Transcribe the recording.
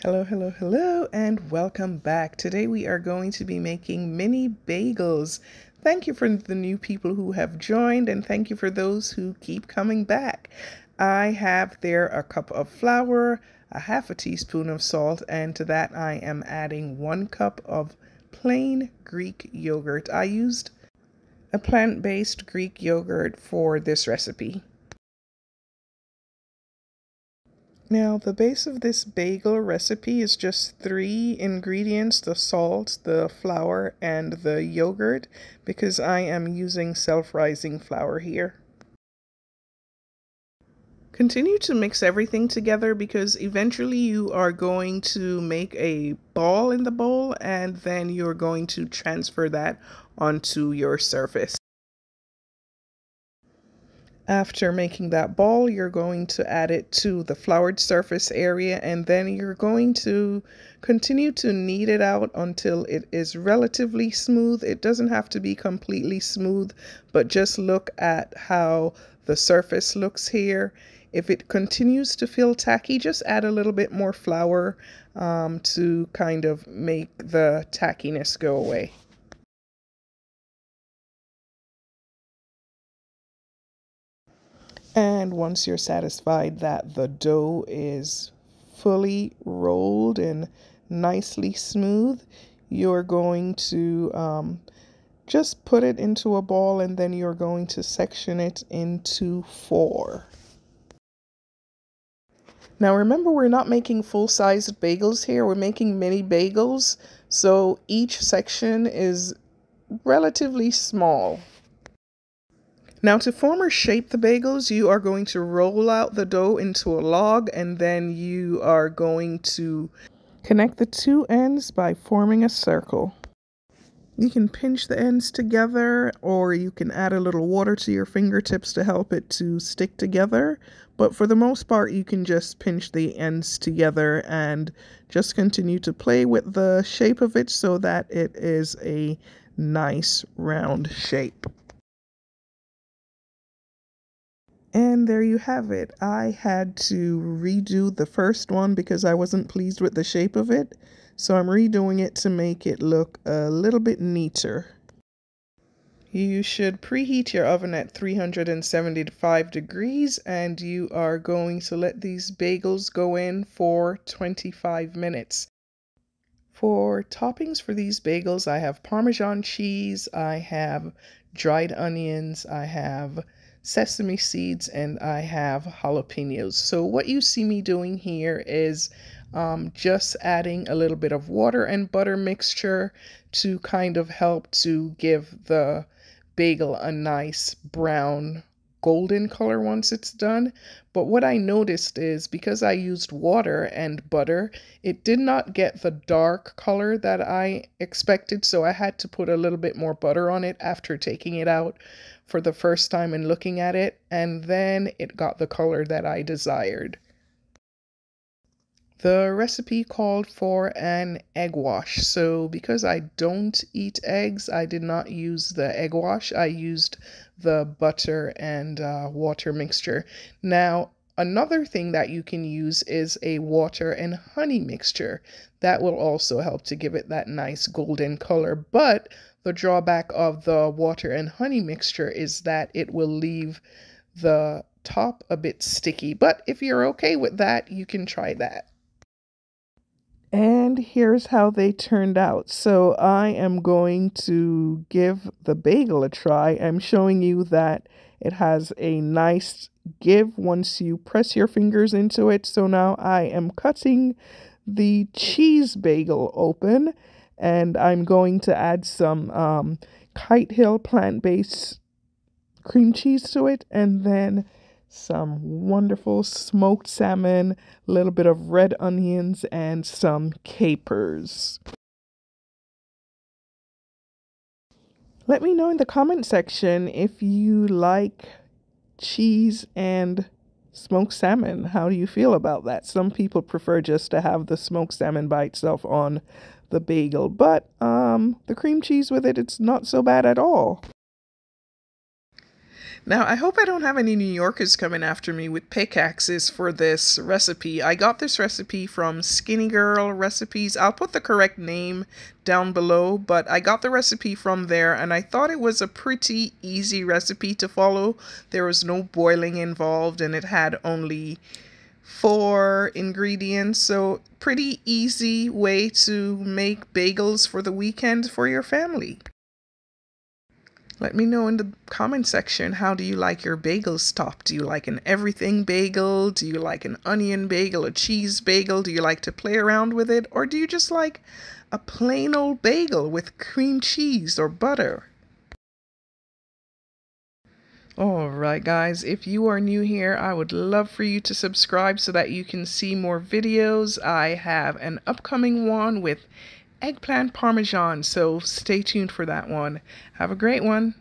Hello, hello, hello, and welcome back. Today we are going to be making mini bagels. Thank you for the new people who have joined, and thank you for those who keep coming back. I have there a cup of flour, a half a teaspoon of salt, and to that I am adding 1 cup of plain Greek yogurt. I used a plant-based Greek yogurt for this recipe. Now, the base of this bagel recipe is just 3 ingredients: the salt, the flour, and the yogurt, because I am using self-rising flour here. Continue to mix everything together because eventually you are going to make a ball in the bowl and then you're going to transfer that onto your surface. After making that ball, you're going to add it to the floured surface area, and then you're going to continue to knead it out until it is relatively smooth. It doesn't have to be completely smooth, but just look at how the surface looks here. If it continues to feel tacky, just add a little bit more flour to kind of make the tackiness go away. And once you're satisfied that the dough is fully rolled and nicely smooth, you're going to just put it into a ball, and then you're going to section it into 4. Now remember, we're not making full-sized bagels here, we're making mini bagels, so each section is relatively small. Now to form or shape the bagels, you are going to roll out the dough into a log, and then you are going to connect the 2 ends by forming a circle. You can pinch the ends together, or you can add a little water to your fingertips to help it to stick together. But for the most part, you can just pinch the ends together and just continue to play with the shape of it so that it is a nice round shape. And there you have it. I had to redo the first one because I wasn't pleased with the shape of it. So I'm redoing it to make it look a little bit neater. You should preheat your oven at 375 degrees, and you are going to let these bagels go in for 25 minutes. For toppings for these bagels, I have Parmesan cheese, I have dried onions, I have sesame seeds, and I have jalapenos. So what you see me doing here is just adding a little bit of water and butter mixture to kind of help to give the bagel a nice brown golden color once it's done. But what I noticed is because I used water and butter, it did not get the dark color that I expected, so I had to put a little bit more butter on it after taking it out for the first time and looking at it, and then it got the color that I desired. The recipe called for an egg wash, so because I don't eat eggs, I did not use the egg wash. I used the butter and water mixture. Now, another thing that you can use is a water and honey mixture. That will also help to give it that nice golden color, but the drawback of the water and honey mixture is that it will leave the top a bit sticky. But if you're okay with that, you can try that. And here's how they turned out. So I am going to give the bagel a try. I'm showing you that it has a nice give once you press your fingers into it. So now I am cutting the cheese bagel open, and I'm going to add some Kite Hill plant-based cream cheese to it, and then some wonderful smoked salmon, a little bit of red onions, and some capers. Let me know in the comment section if you like cheese and smoked salmon. How do you feel about that? Some people prefer just to have the smoked salmon by itself on the bagel, but the cream cheese with it, it's not so bad at all. Now, I hope I don't have any New Yorkers coming after me with pickaxes for this recipe. I got this recipe from Skinny Girl Recipes. I'll put the correct name down below, but I got the recipe from there and I thought it was a pretty easy recipe to follow. There was no boiling involved and it had only 4 ingredients, so pretty easy way to make bagels for the weekend for your family. Let me know in the comment section, how do you like your bagels topped? Do you like an everything bagel? Do you like an onion bagel, a cheese bagel? Do you like to play around with it? Or do you just like a plain old bagel with cream cheese or butter? Alright guys, if you are new here, I would love for you to subscribe so that you can see more videos. I have an upcoming one with eggplant parmesan, so stay tuned for that one. Have a great one.